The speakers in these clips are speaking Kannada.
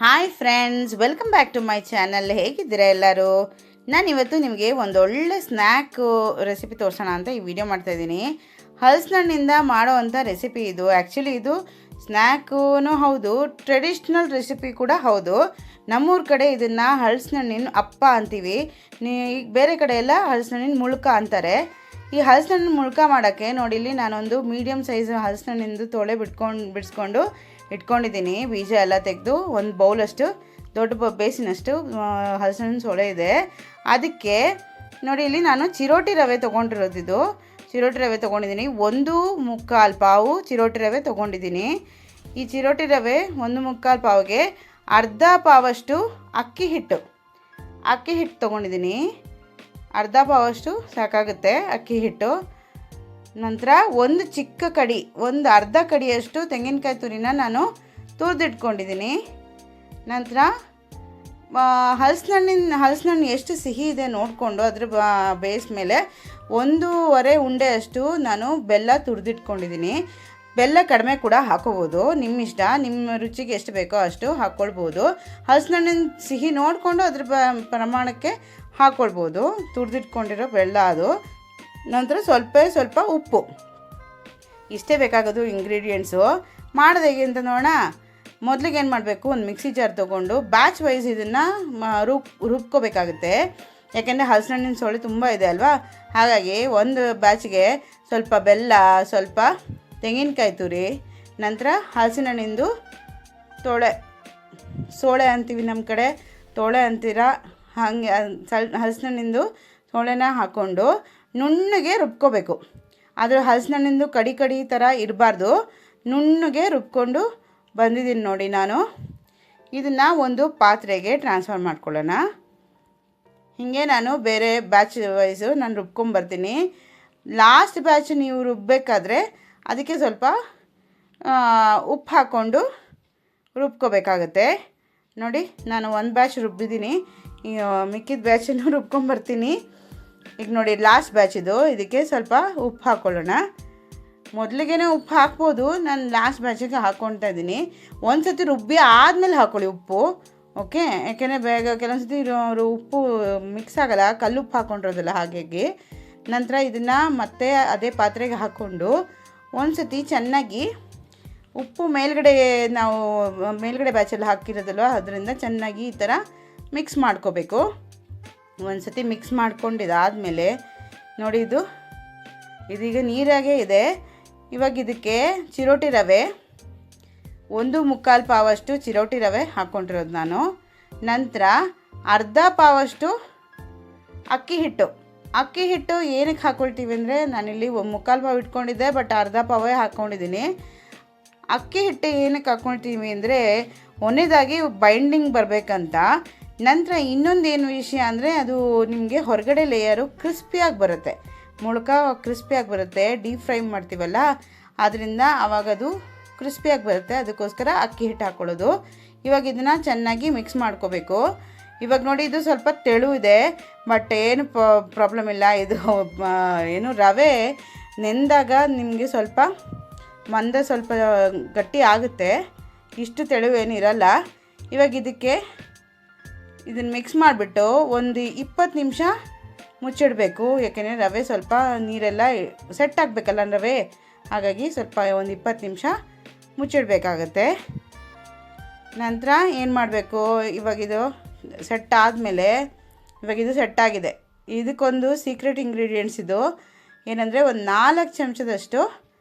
Hi friends, welcome back to my channel. ಹೇಗಿದ್ದೀರಾ ಎಲ್ಲರೂ? ನಾನಿವತ್ತು ನಿಮಗೆ ಒಂದೊಳ್ಳೆ ಸ್ನ್ಯಾಕ್ ರೆಸಿಪಿ ತೋರಿಸೋಣ ಅಂತ ಈ ವಿಡಿಯೋ ಮಾಡ್ತಾಯಿದ್ದೀನಿ. ಹಲಸಿನಣ್ಣಿಂದ ಮಾಡೋವಂಥ ರೆಸಿಪಿ ಇದು. ಆ್ಯಕ್ಚುಲಿ ಇದು ಸ್ನ್ಯಾಕೂ ಹೌದು, ಟ್ರೆಡಿಷ್ನಲ್ ರೆಸಿಪಿ ಕೂಡ ಹೌದು. ನಮ್ಮೂರ ಕಡೆ ಇದನ್ನು ಹಲಸಿನಣ್ಣಿನ ಅಪ್ಪ ಅಂತೀವಿ. ಈಗ ಬೇರೆ ಕಡೆ ಎಲ್ಲ ಹಲಸಿನಣ್ಣಿನ ಮುಳ್ಕ ಅಂತಾರೆ. ಈ ಹಲಸಿನಣ್ಣು ಮುಳ್ಕ ಮಾಡೋಕ್ಕೆ ನೋಡಿ, ಇಲ್ಲಿ ನಾನೊಂದು ಮೀಡಿಯಮ್ ಸೈಜ್ ಹಲಸಿನಣ್ಣಿಂದು ತೊಳೆ ಬಿಡಿಸ್ಕೊಂಡು ಇಟ್ಕೊಂಡಿದ್ದೀನಿ. ಬೀಜ ಎಲ್ಲ ತೆಗೆದು ಒಂದು ಬೌಲಷ್ಟು ದೊಡ್ಡ ಬೇಸಿನಷ್ಟು ಹಲಸಿನಣ್ಣು ಸೊಳೆ ಇದೆ. ಅದಕ್ಕೆ ನೋಡಿ, ಇಲ್ಲಿ ನಾನು ಚಿರೋಟಿ ರವೆ ತೊಗೊಂಡಿರೋದಿದ್ದು. ಚಿರೋಟಿ ರವೆ ತೊಗೊಂಡಿದ್ದೀನಿ. 1/4 ಪಾವು ಚಿರೋಟಿ ರವೆ ತೊಗೊಂಡಿದ್ದೀನಿ. ಈ ಚಿರೋಟಿ ರವೆ 1/4 ಪಾವಿಗೆ ಅರ್ಧ ಪಾವಷ್ಟು ಅಕ್ಕಿ ಹಿಟ್ಟು ತೊಗೊಂಡಿದ್ದೀನಿ. ಅರ್ಧ ಪಾವಷ್ಟು ಸಾಕಾಗುತ್ತೆ ಅಕ್ಕಿ ಹಿಟ್ಟು. ನಂತರ ಒಂದು ಚಿಕ್ಕ ಕಡಿ, ಒಂದು ಅರ್ಧ ಕಡಿಯಷ್ಟು ತೆಂಗಿನಕಾಯಿ ತುರಿನ ನಾನು ತುರಿದಿಟ್ಕೊಂಡಿದ್ದೀನಿ. ನಂತರ ಹಲಸಿನಣ್ಣು ಎಷ್ಟು ಸಿಹಿ ಇದೆ ನೋಡಿಕೊಂಡು ಅದ್ರ ಬೇಸ್ ಮೇಲೆ 1.5 ಉಂಡೆಯಷ್ಟು ನಾನು ಬೆಲ್ಲ ತುರಿದಿಟ್ಕೊಂಡಿದ್ದೀನಿ. ಬೆಲ್ಲ ಕಡಿಮೆ ಕೂಡ ಹಾಕೋಬೋದು, ನಿಮ್ಮ ಇಷ್ಟ. ನಿಮ್ಮ ರುಚಿಗೆ ಎಷ್ಟು ಬೇಕೋ ಅಷ್ಟು ಹಾಕ್ಕೊಳ್ಬೋದು. ಹಲಸಿನಣ್ಣಿನ ಸಿಹಿ ನೋಡಿಕೊಂಡು ಅದ್ರ ಪ್ರಮಾಣಕ್ಕೆ ಹಾಕ್ಕೊಳ್ಬೋದು. ತುರಿದಿಟ್ಕೊಂಡಿರೋ ಬೆಲ್ಲ ಅದು. ನಂತರ ಸ್ವಲ್ಪ ಉಪ್ಪು, ಇಷ್ಟೇ ಬೇಕಾಗೋದು ಇಂಗ್ರೀಡಿಯೆಂಟ್ಸು. ಮಾಡೋದು ಹೇಗೆ ಅಂತ ನೋಡೋಣ. ಮೊದಲಿಗೆ ಏನು ಮಾಡಬೇಕು, ಒಂದು ಮಿಕ್ಸಿ ಜಾರ್ ತೊಗೊಂಡು ಬ್ಯಾಚ್ ವೈಸ್ ಇದನ್ನು ರುಬ್ಕೋಬೇಕಾಗುತ್ತೆ. ಯಾಕೆಂದರೆ ಹಲಸಿನಣ್ಣಿನ ಸೊಳ್ಳೆ ತುಂಬ ಇದೆ ಅಲ್ವಾ. ಹಾಗಾಗಿ ಒಂದು ಬ್ಯಾಚ್ಗೆ ಸ್ವಲ್ಪ ಬೆಲ್ಲ, ಸ್ವಲ್ಪ ತೆಂಗಿನಕಾಯಿ ತುರಿ, ನಂತರ ಹಲಸಿನಣ್ಣಿಂದು ಸೋಳೆ ಅಂತೀವಿ ನಮ್ಮ ಕಡೆ, ತೋಳೆ ಅಂತೀರ. ಹಾಗೆ ಹಲಸಿನಣ್ಣಿಂದು ಸೋಳೆನ ಹಾಕ್ಕೊಂಡು ನುಣ್ಣಗೆ ರುಬ್ಕೋಬೇಕು. ಆದರೆ ಹಲಸಿನಣ್ಣಿಂದು ಕಡಿ ಥರ ಇರಬಾರ್ದು. ನುಣ್ಣಗೆ ರುಬ್ಕೊಂಡು ಬಂದಿದ್ದೀನಿ ನೋಡಿ. ನಾನು ಇದನ್ನು ಒಂದು ಪಾತ್ರೆಗೆ ಟ್ರಾನ್ಸ್ಫರ್ ಮಾಡ್ಕೊಳ್ಳೋಣ. ಹೀಗೆ ನಾನು ಬೇರೆ ಬ್ಯಾಚ್ ವೈಸು ನಾನು ರುಬ್ಕೊಂಬರ್ತೀನಿ. ಲಾಸ್ಟ್ ಬ್ಯಾಚ್ ನೀವು ರುಬ್ಬಬೇಕಾದ್ರೆ ಅದಕ್ಕೆ ಸ್ವಲ್ಪ ಉಪ್ಪು ಹಾಕ್ಕೊಂಡು ರುಬ್ಕೋಬೇಕಾಗತ್ತೆ. ನೋಡಿ, ನಾನು ಒಂದು ಬ್ಯಾಚ್ ರುಬ್ಬಿದ್ದೀನಿ. ಮಿಕ್ಕಿದ ಬ್ಯಾಚನ್ನು ರುಬ್ಕೊಂಬರ್ತೀನಿ. ಈಗ ನೋಡಿ, ಲಾಸ್ಟ್ ಬ್ಯಾಚ್ ಇದು. ಇದಕ್ಕೆ ಸ್ವಲ್ಪ ಉಪ್ಪು ಹಾಕ್ಕೊಳ್ಳೋಣ. ಮೊದಲಿಗೆ ಉಪ್ಪು ಹಾಕ್ಬೋದು, ನಾನು ಲಾಸ್ಟ್ ಬ್ಯಾಚಿಗೆ ಹಾಕ್ಕೊಳ್ತಾ ಇದ್ದೀನಿ. ಒಂದು ಸತಿ ರುಬ್ಬಿ ಆದಮೇಲೆ ಹಾಕ್ಕೊಳ್ಳಿ ಉಪ್ಪು, ಓಕೆ? ಯಾಕೆಂದರೆ ಬೇಗ ಕೆಲವೊಂದು ಸತಿ ಉಪ್ಪು ಮಿಕ್ಸ್ ಆಗೋಲ್ಲ, ಕಲ್ಲುಪ್ಪು ಹಾಕ್ಕೊಂಡಿರೋದಿಲ್ಲ. ಹಾಗಾಗಿ ನಂತರ ಇದನ್ನು ಮತ್ತೆ ಅದೇ ಪಾತ್ರೆಗೆ ಹಾಕ್ಕೊಂಡು ಒಂದು ಸತಿ ಚೆನ್ನಾಗಿ ಉಪ್ಪು ನಾವು ಮೇಲ್ಗಡೆ ಬ್ಯಾಚಲ್ಲಿ ಹಾಕಿರೋದಲ್ವ, ಅದರಿಂದ ಚೆನ್ನಾಗಿ ಈ ಥರ ಮಿಕ್ಸ್ ಮಾಡ್ಕೋಬೇಕು. ಒಂದು ಸತಿ ಮಿಕ್ಸ್ ಮಾಡ್ಕೊಂಡಿದ್ದಾದಮೇಲೆ ನೋಡಿ, ಇದೀಗ ನೀರಾಗೇ ಇದೆ. ಇವಾಗ ಇದಕ್ಕೆ ಚಿರೋಟಿ ರವೆ 1/4 ಪಾವಷ್ಟು ಚಿರೋಟಿ ರವೆ ಹಾಕ್ಕೊಂಡಿರೋದು ನಾನು. ನಂತರ ಅರ್ಧ ಪಾವಷ್ಟು ಅಕ್ಕಿ ಹಿಟ್ಟು ಏನಕ್ಕೆ ಹಾಕ್ಕೊಳ್ತೀವಿ ಅಂದರೆ, ನಾನಿಲ್ಲಿ 1/4 ಪಾವು ಇಟ್ಕೊಂಡಿದ್ದೆ, ಬಟ್ ಅರ್ಧ ಪಾವೇ ಹಾಕ್ಕೊಂಡಿದ್ದೀನಿ. ಅಕ್ಕಿ ಹಿಟ್ಟು ಏನಕ್ಕೆ ಹಾಕ್ಕೊಳ್ತೀವಿ ಅಂದರೆ, ಒಂದೇದಾಗಿ ಬೈಂಡಿಂಗ್ ಬರಬೇಕಂತ. ನಂತರ ಇನ್ನೊಂದೇನು ವಿಷಯ ಅಂದರೆ, ಅದು ನಿಮಗೆ ಹೊರಗಡೆ ಲೇಯರು ಕ್ರಿಸ್ಪಿಯಾಗಿ ಬರುತ್ತೆ, ಮುಳ್ಕ ಕ್ರಿಸ್ಪಿಯಾಗಿ ಬರುತ್ತೆ. ಡೀಪ್ ಫ್ರೈ ಮಾಡ್ತೀವಲ್ಲ, ಆದ್ದರಿಂದ ಆವಾಗದು ಕ್ರಿಸ್ಪಿಯಾಗಿ ಬರುತ್ತೆ. ಅದಕ್ಕೋಸ್ಕರ ಅಕ್ಕಿ ಹಿಟ್ಟು ಹಾಕ್ಕೊಳ್ಳೋದು. ಇವಾಗ ಇದನ್ನು ಚೆನ್ನಾಗಿ ಮಿಕ್ಸ್ ಮಾಡ್ಕೋಬೇಕು. ಇವಾಗ ನೋಡಿ, ಇದು ಸ್ವಲ್ಪ ತೆಳು ಇದೆ, ಬಟ್ ಏನು ಪ್ರಾಬ್ಲಮ್ ಇಲ್ಲ. ಇದು ಏನು ರವೆ ನೆಂದಾಗ ನಿಮಗೆ ಸ್ವಲ್ಪ ಗಟ್ಟಿ ಆಗುತ್ತೆ, ಇಷ್ಟು ತೆಳು ಏನಿರಲ್ಲ. ಇವಾಗ ಇದನ್ನು ಮಿಕ್ಸ್ ಮಾಡಿಬಿಟ್ಟು ಒಂದು 20 ನಿಮಿಷ ಮುಚ್ಚಿಡಬೇಕು. ಯಾಕೆಂದರೆ ರವೆ ಸ್ವಲ್ಪ ನೀರೆಲ್ಲ ಸೆಟ್ ಆಗಬೇಕಲ್ಲ ರವೆ, ಹಾಗಾಗಿ ಸ್ವಲ್ಪ ಒಂದು 20 ನಿಮಿಷ ಮುಚ್ಚಿಡಬೇಕಾಗತ್ತೆ. ನಂತರ ಏನು ಮಾಡಬೇಕು, ಇವಾಗಿದು ಸೆಟ್ ಆದಮೇಲೆ, ಇವಾಗಿದು ಸೆಟ್ ಆಗಿದೆ. ಇದಕ್ಕೊಂದು ಸೀಕ್ರೆಟ್ ಇಂಗ್ರೀಡಿಯೆಂಟ್ಸ್ ಇದು ಏನಂದರೆ, ಒಂದು 4 ಚಮಚದಷ್ಟು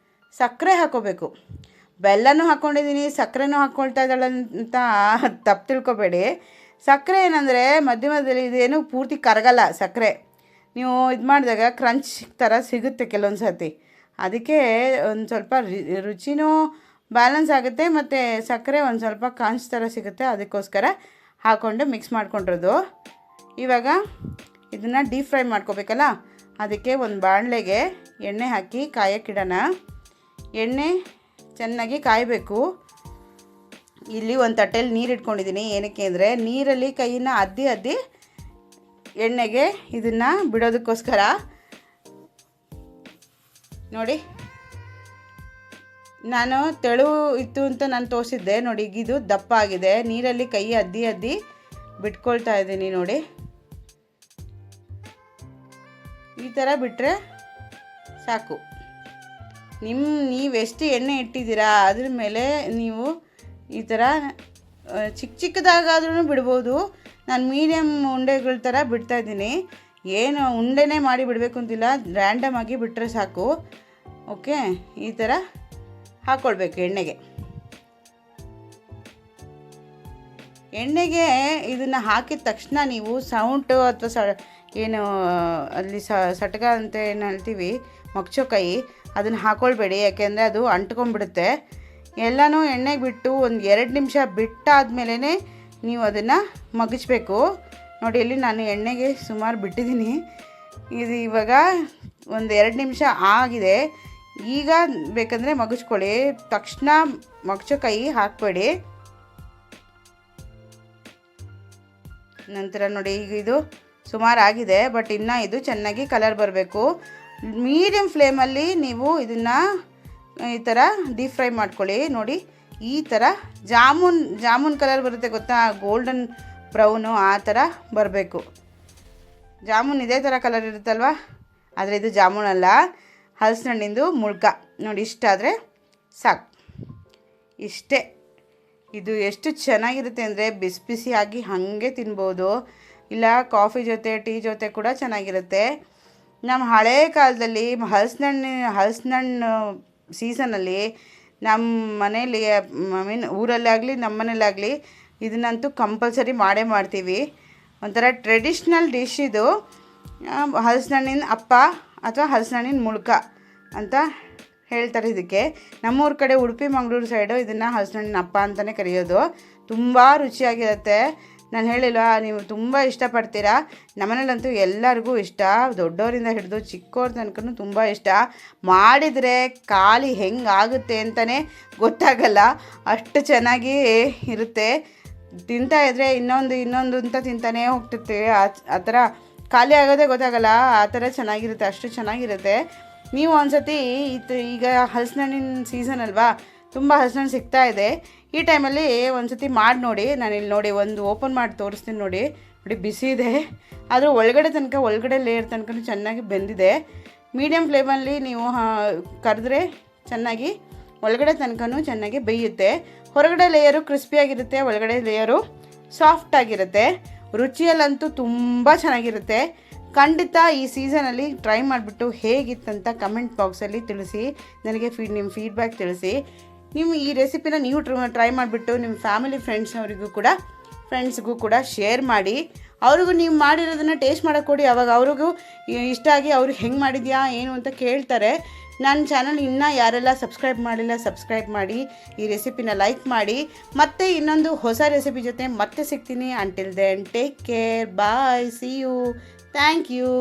ಸಕ್ಕರೆ ಹಾಕ್ಕೋಬೇಕು. ಬೆಲ್ಲನೂ ಹಾಕ್ಕೊಂಡಿದ್ದೀನಿ, ಸಕ್ಕರೆನೂ ಹಾಕ್ಕೊಳ್ತಾ ಇದ್ದಾಳೆ ಅಂತ ತಪ್ಪು ತಿಳ್ಕೊಬೇಡಿ. ಸಕ್ಕರೆ ಏನಂದರೆ ಮಧ್ಯದಲ್ಲಿ ಇದೇನು ಪೂರ್ತಿ ಕರಗಲ್ಲ ಸಕ್ಕರೆ. ನೀವು ಇದು ಮಾಡಿದಾಗ ಕ್ರಂಚ್ ಥರ ಸಿಗುತ್ತೆ ಕೆಲವೊಂದು ಸರ್ತಿ. ಅದಕ್ಕೆ ಒಂದು ಸ್ವಲ್ಪ ರುಚಿನೂ ಬ್ಯಾಲೆನ್ಸ್ ಆಗುತ್ತೆ, ಮತ್ತು ಸಕ್ಕರೆ ಒಂದು ಸ್ವಲ್ಪ ಕ್ರಂಚ್ ಥರ ಸಿಗುತ್ತೆ. ಅದಕ್ಕೋಸ್ಕರ ಹಾಕ್ಕೊಂಡು ಮಿಕ್ಸ್ ಮಾಡ್ಕೊಂಡಿರೋದು. ಇವಾಗ ಇದನ್ನು ಡೀಪ್ ಫ್ರೈ ಮಾಡ್ಕೋಬೇಕಲ್ಲ, ಅದಕ್ಕೆ ಒಂದು ಬಾಣಲೆಗೆ ಎಣ್ಣೆ ಹಾಕಿ ಕಾಯಕ್ಕಿಡೋಣ. ಎಣ್ಣೆ ಚೆನ್ನಾಗಿ ಕಾಯಬೇಕು. ಇಲ್ಲಿ ಒಂದು ತಟ್ಟೆಯಲ್ಲಿ ನೀರು ಇಟ್ಕೊಂಡಿದ್ದೀನಿ. ಏನಕ್ಕೆ ಅಂದರೆ, ನೀರಲ್ಲಿ ಕೈಯನ್ನು ಅದ್ದಿ ಎಣ್ಣೆಗೆ ಇದನ್ನು ಬಿಡೋದಕ್ಕೋಸ್ಕರ. ನೋಡಿ, ನಾನು ತೆಳು ಇತ್ತು ಅಂತ ನಾನು ತೋರಿಸಿದ್ದೆ ನೋಡಿ. ಈಗ ಇದು ದಪ್ಪ ಆಗಿದೆ. ನೀರಲ್ಲಿ ಕೈ ಅದ್ದಿ ಅದ್ದಿ ಬಿಟ್ಕೊಳ್ತಾ ಇದ್ದೀನಿ ನೋಡಿ. ಈ ಥರ ಬಿಟ್ಟರೆ ಸಾಕು. ನೀವೆಷ್ಟು ಎಣ್ಣೆ ಇಟ್ಟಿದ್ದೀರಾ ಅದ್ರ ಮೇಲೆ ನೀವು ಈ ಥರ ಚಿಕ್ಕ ಚಿಕ್ಕದಾಗಾದ್ರೂ ಬಿಡ್ಬೋದು. ನಾನು ಮೀಡಿಯಮ್ ಉಂಡೆಗಳ ಥರ ಬಿಡ್ತಾಯಿದ್ದೀನಿ. ಏನು ಉಂಡೆನೇ ಮಾಡಿ ಬಿಡಬೇಕು ಅಂತಿಲ್ಲ, ರ್ಯಾಂಡಮ್ ಆಗಿ ಬಿಟ್ಟರೆ ಸಾಕು. ಓಕೆ, ಈ ಥರ ಹಾಕ್ಕೊಳ್ಬೇಕು ಎಣ್ಣೆಗೆ ಇದನ್ನು ಹಾಕಿದ ತಕ್ಷಣ ನೀವು ಸೌಂಟು ಅಥವಾ ಏನು ಅಲ್ಲಿ ಸಟಕ ಅಂತ ಏನು ಹೇಳ್ತೀವಿ, ಮೊಗಚೋಕಾಯಿ, ಅದನ್ನು ಹಾಕ್ಕೊಳ್ಬೇಡಿ. ಯಾಕೆಂದರೆ ಅದು ಅಂಟ್ಕೊಂಡ್ಬಿಡುತ್ತೆ. ಎಲ್ಲನೂ ಎಣ್ಣೆಗೆ ಬಿಟ್ಟು ಒಂದು 2 ನಿಮಿಷ ಬಿಟ್ಟಾದ್ಮೇಲೆ ನೀವು ಅದನ್ನು ಮಗಚಬೇಕು. ನೋಡಿ, ಇಲ್ಲಿ ನಾನು ಎಣ್ಣೆಗೆ ಸುಮಾರು ಬಿಟ್ಟಿದ್ದೀನಿ. ಇದು ಇವಾಗ ಒಂದು 2 ನಿಮಿಷ ಆಗಿದೆ. ಈಗ ಬೇಕಂದರೆ ಮಗಚ್ಕೊಳ್ಳಿ. ತಕ್ಷಣ ಮೊಗಚೋಕಾಯಿ ಹಾಕಬೇಡಿ. ನಂತರ ನೋಡಿ, ಈಗ ಇದು ಸುಮಾರು ಆಗಿದೆ, ಬಟ್ ಇನ್ನೂ ಇದು ಚೆನ್ನಾಗಿ ಕಲರ್ ಬರಬೇಕು. ಮೀಡಿಯಮ್ ಫ್ಲೇಮಲ್ಲಿ ನೀವು ಇದನ್ನು ಈ ಥರ ಡೀಪ್ ಫ್ರೈ ಮಾಡ್ಕೊಳ್ಳಿ. ನೋಡಿ, ಈ ಥರ ಜಾಮೂನ್ ಕಲರ್ ಬರುತ್ತೆ ಗೊತ್ತಾ, ಗೋಲ್ಡನ್ ಬ್ರೌನು, ಆ ಥರ ಬರಬೇಕು. ಜಾಮೂನ್ ಇದೇ ಥರ ಕಲರ್ ಇರುತ್ತಲ್ವ, ಆದರೆ ಇದು ಜಾಮೂನ್ ಅಲ್ಲ, ಹಲಸಿನಣ್ಣಿಂದು ಮುಳ್ಕ. ನೋಡಿ, ಇಷ್ಟಾದರೆ ಸಾಕು. ಇಷ್ಟೇ. ಇದು ಎಷ್ಟು ಚೆನ್ನಾಗಿರುತ್ತೆ ಅಂದರೆ ಬಿಸಿ ಬಿಸಿಯಾಗಿ ಹಾಗೆ ತಿನ್ಬೋದು, ಇಲ್ಲ ಕಾಫಿ ಜೊತೆ ಟೀ ಜೊತೆ ಕೂಡ ಚೆನ್ನಾಗಿರುತ್ತೆ. ನಮ್ಮ ಹಳೇ ಕಾಲದಲ್ಲಿ ಹಲಸಿನಣ್ಣು ಸೀಸನಲ್ಲಿ ನಮ್ಮ ಮನೇಲಿ, ಊರಲ್ಲಾಗಲಿ ನಮ್ಮ ಮನೇಲಾಗಲಿ ಇದನ್ನಂತೂ ಕಂಪಲ್ಸರಿ ಮಾಡೇ ಮಾಡ್ತೀವಿ. ಒಂಥರ ಟ್ರೆಡಿಷ್ನಲ್ ಡಿಶ್ ಇದು. ಹಲಸಿನಣ್ಣಿನ ಅಪ್ಪ ಅಥವಾ ಹಲಸಿನಣ್ಣಿನ ಮುಳ್ಕ ಅಂತ ಹೇಳ್ತಾರೆ ಇದಕ್ಕೆ. ನಮ್ಮೂರ ಕಡೆ ಉಡುಪಿ ಮಂಗಳೂರು ಸೈಡು ಇದನ್ನು ಹಲಸಿನಣ್ಣಿನ ಅಪ್ಪ ಅಂತಲೇ ಕರೆಯೋದು. ತುಂಬ ರುಚಿಯಾಗಿರುತ್ತೆ. ನಾನು ಹೇಳಿಲ್ವಾ, ನೀವು ತುಂಬ ಇಷ್ಟಪಡ್ತೀರಾ. ನಮ್ಮನೇಲಂತೂ ಎಲ್ಲರಿಗೂ ಇಷ್ಟ, ದೊಡ್ಡವರಿಂದ ಹಿಡಿದು ಚಿಕ್ಕವ್ರ ತನಕ ತುಂಬ ಇಷ್ಟ. ಮಾಡಿದರೆ ಖಾಲಿ ಹೆಂಗಾಗುತ್ತೆ ಅಂತಲೇ ಗೊತ್ತಾಗಲ್ಲ, ಅಷ್ಟು ಚೆನ್ನಾಗಿ ಇರುತ್ತೆ. ತಿಂತಾಯಿದ್ರೆ ಇನ್ನೊಂದು ಅಂತ ತಿಂತಾನೇ ಹೋಗ್ತಿರ್ತೀವಿ. ಆ ಥರ ಖಾಲಿ ಆಗೋದೇ ಗೊತ್ತಾಗಲ್ಲ, ಆ ಥರ ಚೆನ್ನಾಗಿರುತ್ತೆ, ಅಷ್ಟು ಚೆನ್ನಾಗಿರುತ್ತೆ. ನೀವು ಒಂದ್ಸತಿ ಈಗ ಹಲಸಿನಣ್ಣಿನ ಸೀಸನ್ ಅಲ್ವಾ, ತುಂಬ ಹಲಸಿನಣ್ಣು ಸಿಗ್ತಾ ಇದೆ. ಈ ಟೈಮಲ್ಲಿ ಒಂದ್ಸತಿ ಮಾಡಿ ನೋಡಿ. ನಾನಿಲ್ಲಿ ನೋಡಿ ಒಂದು ಓಪನ್ ಮಾಡಿ ತೋರಿಸ್ತೀನಿ. ನೋಡಿ, ಬಿಸಿ ಇದೆ, ಆದರೂ ಒಳಗಡೆ ಲೇಯರ್ ತನಕ ಚೆನ್ನಾಗಿ ಬೆಂದಿದೆ. ಮೀಡಿಯಮ್ ಫ್ಲೇಮಲ್ಲಿ ನೀವು ಕರೆದ್ರೆ ಚೆನ್ನಾಗಿ ಒಳಗಡೆ ತನಕ ಚೆನ್ನಾಗಿ ಬೇಯುತ್ತೆ. ಹೊರಗಡೆ ಲೇಯರು ಕ್ರಿಸ್ಪಿಯಾಗಿರುತ್ತೆ, ಒಳಗಡೆ ಲೇಯರು ಸಾಫ್ಟಾಗಿರುತ್ತೆ. ರುಚಿಯಲ್ಲಂತೂ ತುಂಬ ಚೆನ್ನಾಗಿರುತ್ತೆ. ಖಂಡಿತ ಈ ಸೀಸನಲ್ಲಿ ಟ್ರೈ ಮಾಡಿಬಿಟ್ಟು ಹೇಗಿತ್ತಂತ ಕಮೆಂಟ್ ಬಾಕ್ಸಲ್ಲಿ ತಿಳಿಸಿ. ನನಗೆ ನಿಮ್ಮ ಫೀಡ್ಬ್ಯಾಕ್ ತಿಳಿಸಿ. ನೀವು ಈ ರೆಸಿಪಿನ ನೀವು ಟ್ರೈ ಮಾಡಿಬಿಟ್ಟು ನಿಮ್ಮ ಫ್ಯಾಮಿಲಿ ಫ್ರೆಂಡ್ಸ್ಗೂ ಕೂಡ ಶೇರ್ ಮಾಡಿ. ಅವ್ರಿಗೂ ನೀವು ಮಾಡಿರೋದನ್ನು ಟೇಸ್ಟ್ ಮಾಡೋಕ್ಕೆ ಕೊಡಿ. ಅವಾಗ ಅವ್ರಿಗೂ ಇಷ್ಟ ಆಗಿ ಅವ್ರಿಗೆ ಹೆಂಗೆ ಮಾಡಿದ್ಯಾ ಏನು ಅಂತ ಕೇಳ್ತಾರೆ. ನನ್ನ ಚಾನಲ್ ಇನ್ನೂ ಯಾರೆಲ್ಲ ಸಬ್ಸ್ಕ್ರೈಬ್ ಮಾಡಿಲ್ಲ ಸಬ್ಸ್ಕ್ರೈಬ್ ಮಾಡಿ, ಈ ರೆಸಿಪಿನ ಲೈಕ್ ಮಾಡಿ. ಮತ್ತೆ ಇನ್ನೊಂದು ಹೊಸ ರೆಸಿಪಿ ಜೊತೆ ಮತ್ತೆ ಸಿಗ್ತೀನಿ. Until then take care, bye, see you, thank you.